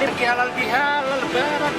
hadir ke halal bihalal lebaran.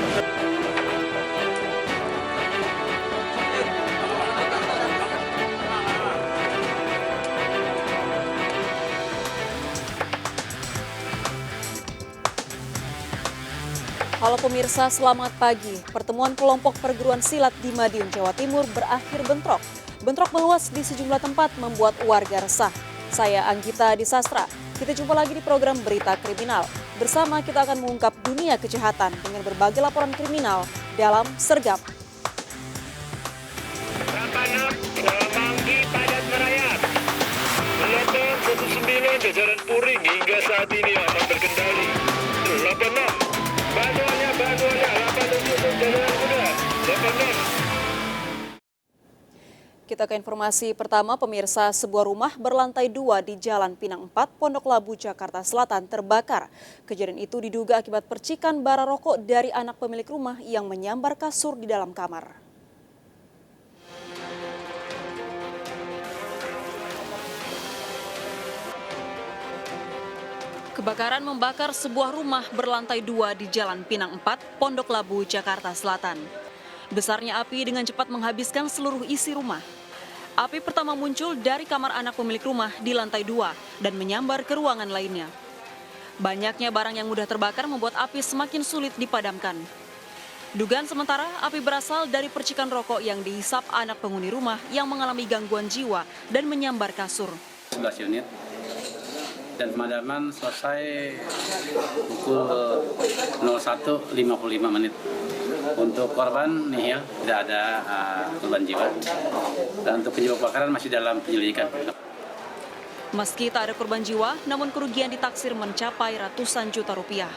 Halo pemirsa, selamat pagi. Pertemuan kelompok perguruan silat di Madiun, Jawa Timur berakhir bentrok. Bentrok meluas di sejumlah tempat membuat warga resah. Saya Anggita Disastra. Kita jumpa lagi di program Berita Kriminal. Bersama kita akan mengungkap dunia kejahatan dengan berbagai laporan kriminal dalam Sergap. Semanggi padat merayap. Gelombang 19 jajaran Puring hingga saat ini aman berkendali. 86 bantuannya 87 jajaran kuda 86. Kita ke informasi pertama, pemirsa. Sebuah rumah berlantai 2 di Jalan Pinang 4, Pondok Labu, Jakarta Selatan terbakar. Kejadian itu diduga akibat percikan bara rokok dari anak pemilik rumah yang menyambar kasur di dalam kamar. Kebakaran membakar sebuah rumah berlantai 2 di Jalan Pinang 4, Pondok Labu, Jakarta Selatan. Besarnya api dengan cepat menghabiskan seluruh isi rumah. Api pertama muncul dari kamar anak pemilik rumah di lantai 2 dan menyambar ke ruangan lainnya. Banyaknya barang yang mudah terbakar membuat api semakin sulit dipadamkan. Dugaan sementara api berasal dari percikan rokok yang dihisap anak penghuni rumah yang mengalami gangguan jiwa dan menyambar kasur. 11 unit dan pemadaman selesai pukul 01.55 menit. Untuk korban nihil, tidak ada korban jiwa. Dan untuk penyebab kebakaran masih dalam penyelidikan. Meski tak ada korban jiwa, namun kerugian ditaksir mencapai ratusan juta rupiah.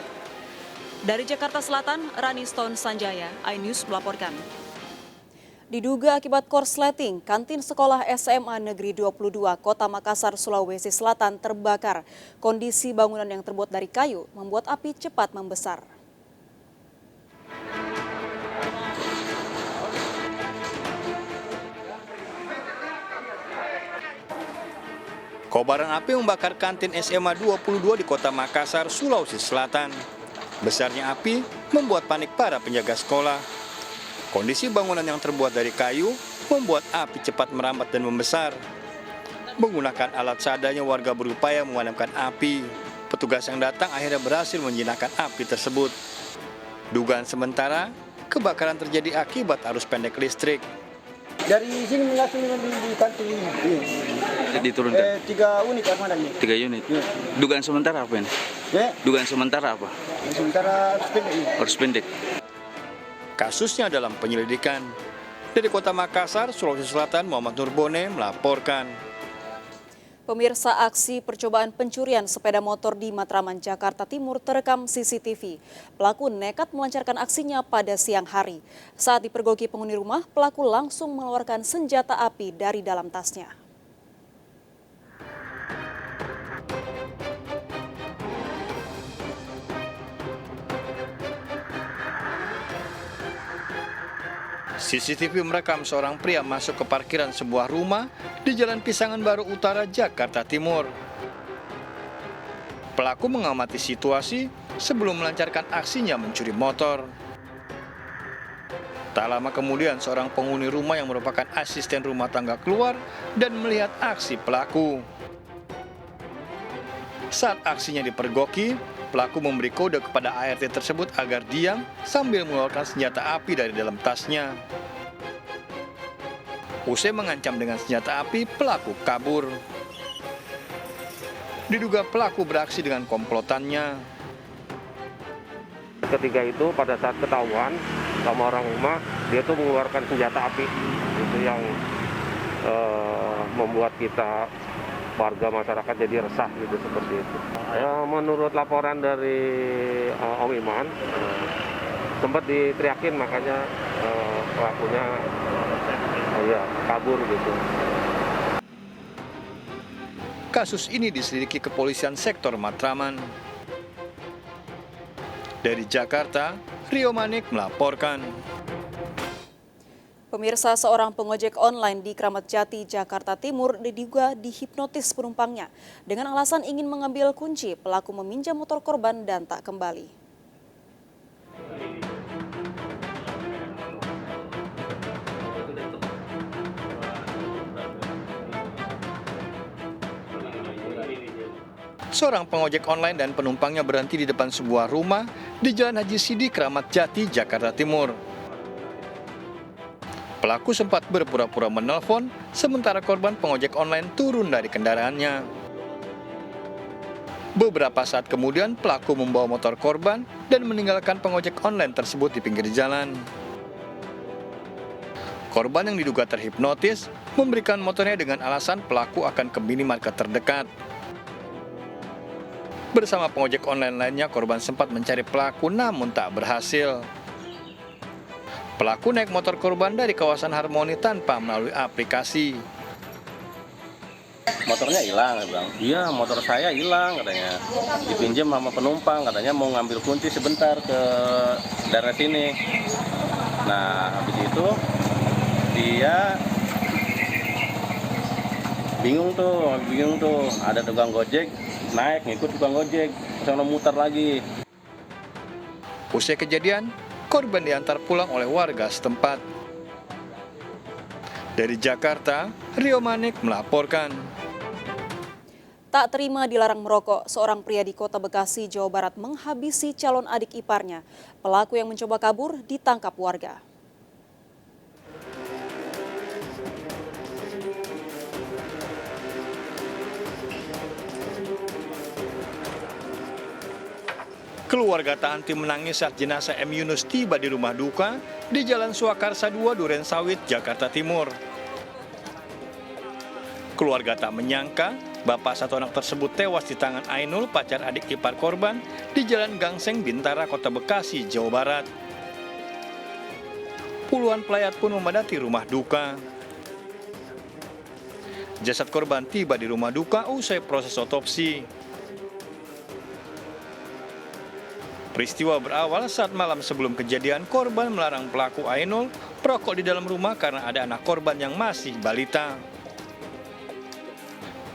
Dari Jakarta Selatan, Rani Stone Sanjaya, iNews melaporkan. Diduga akibat korsleting, kantin sekolah SMA Negeri 22 Kota Makassar, Sulawesi Selatan terbakar. Kondisi bangunan yang terbuat dari kayu membuat api cepat membesar. Kobaran api membakar kantin SMA 22 di Kota Makassar, Sulawesi Selatan. Besarnya api membuat panik para penjaga sekolah. Kondisi bangunan yang terbuat dari kayu membuat api cepat merambat dan membesar. Menggunakan alat seadanya warga berupaya memadamkan api. Petugas yang datang akhirnya berhasil menjinakkan api tersebut. Dugaan sementara, kebakaran terjadi akibat arus pendek listrik. Dari sini langsung di kantin ini. Diturunkan 3 unit armadanya. 3 unit. Ya. Dugaan sementara apa ini? Ya, Dugaan sementara apa? sementara sepeda ini. Harus pendek. Kasusnya dalam penyelidikan. Dari Kota Makassar, Sulawesi Selatan, Muhammad Nurbone melaporkan. Pemirsa, aksi percobaan pencurian sepeda motor di Matraman, Jakarta Timur terekam CCTV. Pelaku nekat melancarkan aksinya pada siang hari. Saat dipergoki penghuni rumah, pelaku langsung mengeluarkan senjata api dari dalam tasnya. CCTV merekam seorang pria masuk ke parkiran sebuah rumah di Jalan Pisangan Baru Utara, Jakarta Timur. Pelaku mengamati situasi sebelum melancarkan aksinya mencuri motor. Tak lama kemudian seorang penghuni rumah yang merupakan asisten rumah tangga keluar dan melihat aksi pelaku. Saat aksinya dipergoki, pelaku memberi kode kepada ART tersebut agar diam sambil mengeluarkan senjata api dari dalam tasnya. Usai mengancam dengan senjata api, pelaku kabur. Diduga pelaku beraksi dengan komplotannya. Ketika itu pada saat ketahuan sama orang rumah, dia tuh mengeluarkan senjata api. Itu yang membuat kita warga masyarakat jadi resah gitu seperti itu. Ya, menurut laporan dari Om Iman, sempat diteriakin makanya pelakunya kabur gitu. Kasus ini diselidiki kepolisian sektor Matraman. Dari Jakarta, Rio Manik melaporkan. Pemirsa, seorang pengojek online di Kramat Jati, Jakarta Timur diduga dihipnotis penumpangnya. Dengan alasan ingin mengambil kunci, pelaku meminjam motor korban dan tak kembali. seorang pengojek online dan penumpangnya berhenti di depan sebuah rumah di Jalan Haji Sidi, Kramat Jati, Jakarta Timur. Pelaku sempat berpura-pura menelpon, sementara korban pengojek online turun dari kendaraannya. Beberapa saat kemudian, pelaku membawa motor korban dan meninggalkan pengojek online tersebut di pinggir jalan. Korban yang diduga terhipnotis memberikan motornya dengan alasan pelaku akan ke minimarket terdekat. Bersama pengojek online lainnya, korban sempat mencari pelaku namun tak berhasil. Pelaku naik motor korban dari kawasan Harmoni tanpa melalui aplikasi. Motornya hilang, ya Bang. Iya, motor saya hilang katanya. Dipinjam sama penumpang, katanya mau ngambil kunci sebentar ke daerah sini. Nah, habis itu dia bingung tuh. Ada tukang gojek naik ngikut tukang gojek, sana muter lagi. Usai kejadian, korban diantar pulang oleh warga setempat. Dari Jakarta, Rio Manik melaporkan. Tak terima dilarang merokok, seorang pria di Kota Bekasi, Jawa Barat menghabisi calon adik iparnya. Pelaku yang mencoba kabur ditangkap warga. Keluarga tak henti menangis saat jenazah M. Yunus tiba di rumah duka di Jalan Swakarsa 2, Duren Sawit, Jakarta Timur. Keluarga tak menyangka bapak satu anak tersebut tewas di tangan Ainul, pacar adik ipar korban, di Jalan Gangseng, Bintara, Kota Bekasi, Jawa Barat. Puluhan pelayat pun memadati rumah duka. Jasad korban tiba di rumah duka usai proses otopsi. Peristiwa berawal saat malam sebelum kejadian, korban melarang pelaku Ainul merokok di dalam rumah karena ada anak korban yang masih balita.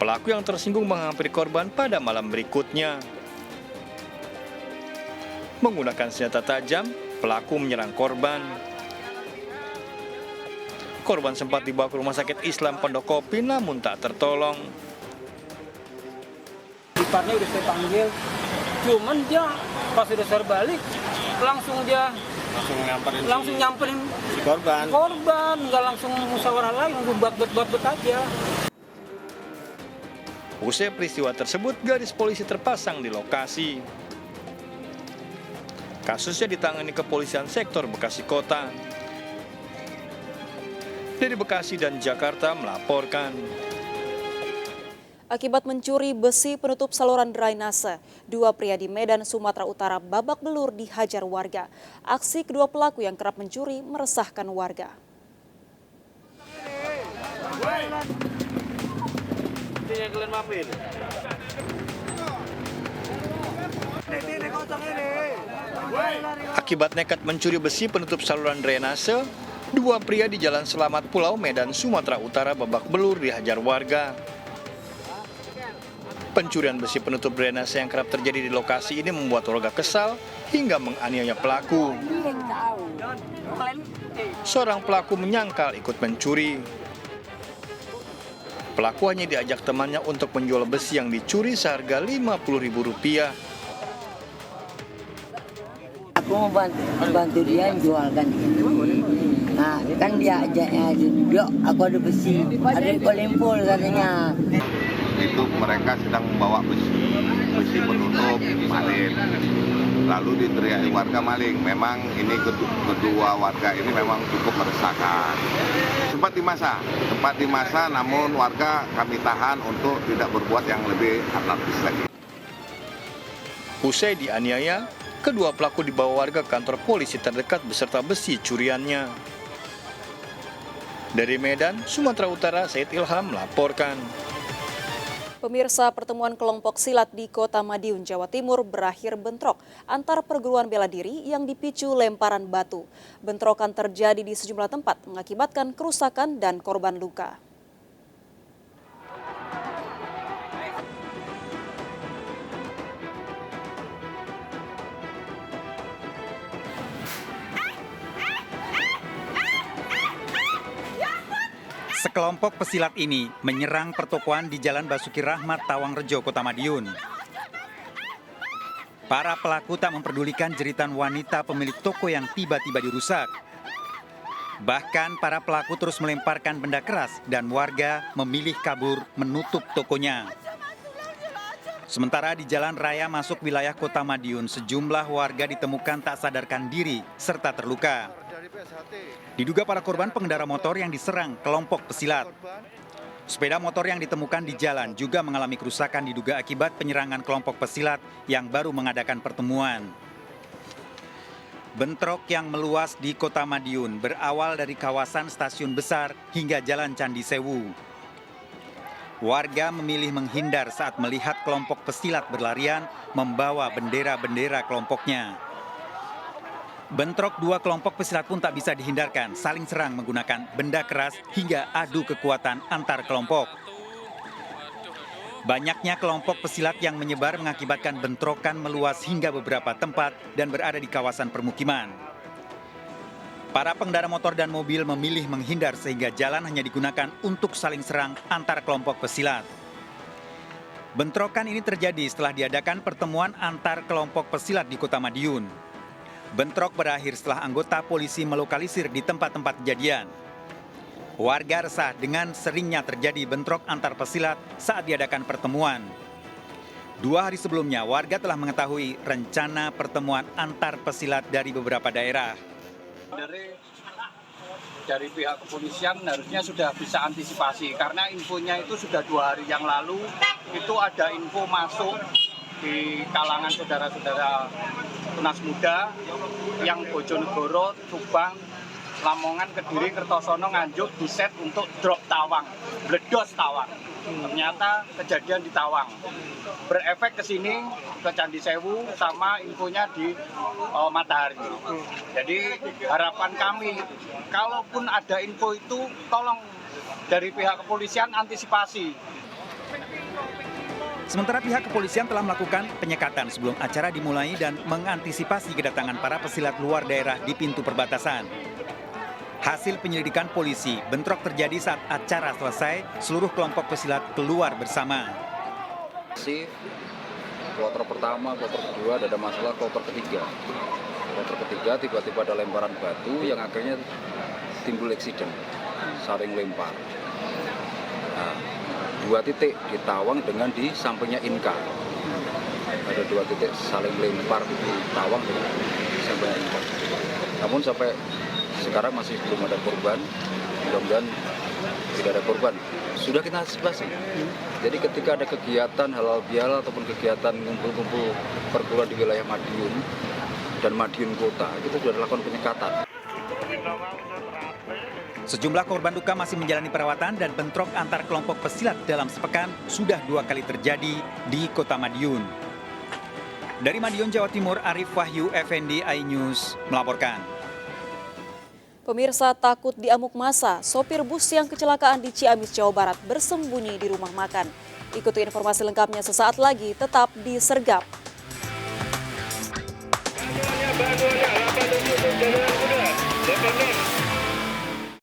Pelaku yang tersinggung menghampiri korban pada malam berikutnya. Menggunakan senjata tajam, pelaku menyerang korban. Korban sempat dibawa ke Rumah Sakit Islam Pondok Kopi namun tak tertolong. Iparnya udah saya panggil, cuman dia pas udah saya balik langsung nyamperin si korban, nggak langsung musyawarah lagi, langsung bat aja. Usai peristiwa tersebut, garis polisi terpasang di lokasi. Kasusnya ditangani Kepolisian Sektor Bekasi Kota. Dari Bekasi dan Jakarta melaporkan. Akibat mencuri besi penutup saluran drainase, dua pria di Medan, Sumatera Utara babak belur dihajar warga. Aksi kedua pelaku yang kerap mencuri meresahkan warga. Akibat nekat mencuri besi penutup saluran drainase, dua pria di Jalan Selamat Pulau, Medan, Sumatera Utara babak belur dihajar warga. Pencurian besi penutup drainase yang kerap terjadi di lokasi ini membuat warga kesal hingga menganiaya pelaku. Seorang pelaku menyangkal ikut mencuri. Pelaku hanya diajak temannya untuk menjual besi yang dicuri seharga Rp50.000. Aku mau bantu dia jualkan ini. Nah, kan dia ajaknya, "Dok, aku ada besi, ada lempol katanya." Itu mereka sedang membawa besi penutup maling. Lalu diteriaki warga maling. Memang ini kedua warga ini memang cukup meresahkan. Sempat di masa, namun warga kami tahan untuk tidak berbuat yang lebih anarkis lagi. Usai dianiaya, kedua pelaku dibawa warga ke kantor polisi terdekat beserta besi curiannya. Dari Medan, Sumatera Utara, Said Ilham melaporkan. Pemirsa, pertemuan kelompok silat di Kota Madiun, Jawa Timur berakhir bentrok antar perguruan bela diri yang dipicu lemparan batu. Bentrokan terjadi di sejumlah tempat mengakibatkan kerusakan dan korban luka. Sekelompok pesilat ini menyerang pertokoan di Jalan Basuki Rahmat, Tawangrejo, Kota Madiun. Para pelaku tak memperdulikan jeritan wanita pemilik toko yang tiba-tiba dirusak. Bahkan para pelaku terus melemparkan benda keras dan warga memilih kabur menutup tokonya. Sementara di jalan raya masuk wilayah Kota Madiun, sejumlah warga ditemukan tak sadarkan diri serta terluka. Diduga para korban pengendara motor yang diserang kelompok pesilat. Sepeda motor yang ditemukan di jalan juga mengalami kerusakan diduga akibat penyerangan kelompok pesilat yang baru mengadakan pertemuan. Bentrok yang meluas di Kota Madiun berawal dari kawasan stasiun besar hingga Jalan Candi Sewu. Warga memilih menghindar saat melihat kelompok pesilat berlarian membawa bendera-bendera kelompoknya. Bentrok dua kelompok pesilat pun tak bisa dihindarkan, saling serang menggunakan benda keras hingga adu kekuatan antar kelompok. Banyaknya kelompok pesilat yang menyebar mengakibatkan bentrokan meluas hingga beberapa tempat dan berada di kawasan permukiman. Para pengendara motor dan mobil memilih menghindar sehingga jalan hanya digunakan untuk saling serang antar kelompok pesilat. Bentrokan ini terjadi setelah diadakan pertemuan antar kelompok pesilat di Kota Madiun. Bentrok berakhir setelah anggota polisi melokalisir di tempat-tempat kejadian. Warga resah dengan seringnya terjadi bentrok antar pesilat saat diadakan pertemuan. 2 hari sebelumnya, warga telah mengetahui rencana pertemuan antar pesilat dari beberapa daerah. Dari pihak kepolisian harusnya sudah bisa antisipasi, karena infonya itu sudah 2 hari yang lalu, itu ada info masuk di kalangan saudara-saudara Tunas Muda yang Bojonegoro, Subang, Lamongan, Kediri, Kertosono, Nganjuk diset untuk drop Tawang, bledos Tawang. Ternyata kejadian di Tawang. Berefek ke sini, ke Candi Sewu, sama infonya di Matahari. Jadi harapan kami, kalaupun ada info itu, tolong dari pihak kepolisian antisipasi. Sementara pihak kepolisian telah melakukan penyekatan sebelum acara dimulai dan mengantisipasi kedatangan para pesilat luar daerah di pintu perbatasan. Hasil penyelidikan polisi, bentrok terjadi saat acara selesai, seluruh kelompok pesilat keluar bersama. Kloter pertama, kloter kedua, ada masalah kloter ketiga. Kloter ketiga tiba-tiba ada lemparan batu yang akhirnya timbul eksiden, saling lempar. Nah, 2 titik di Tawang dengan di sampingnya Inka. Ada 2 titik saling lempar di Tawang dengan sampingnya Inka. Namun sampai sekarang masih belum ada korban, mudah-mudahan tidak ada korban. Sudah kita antisipasi. Jadi ketika ada kegiatan halal bihalal ataupun kegiatan ngumpul-ngumpul perguruan di wilayah Madiun dan Madiun Kota, itu sudah dilakukan penyekatan. Sejumlah korban luka masih menjalani perawatan dan bentrok antar kelompok pesilat dalam sepekan sudah 2 kali terjadi di Kota Madiun. Dari Madiun, Jawa Timur, Arif Wahyu, FND iNews melaporkan. Pemirsa, takut diamuk massa, sopir bus yang kecelakaan di Ciamis, Jawa Barat bersembunyi di rumah makan. Ikuti informasi lengkapnya sesaat lagi, tetap di Sergap.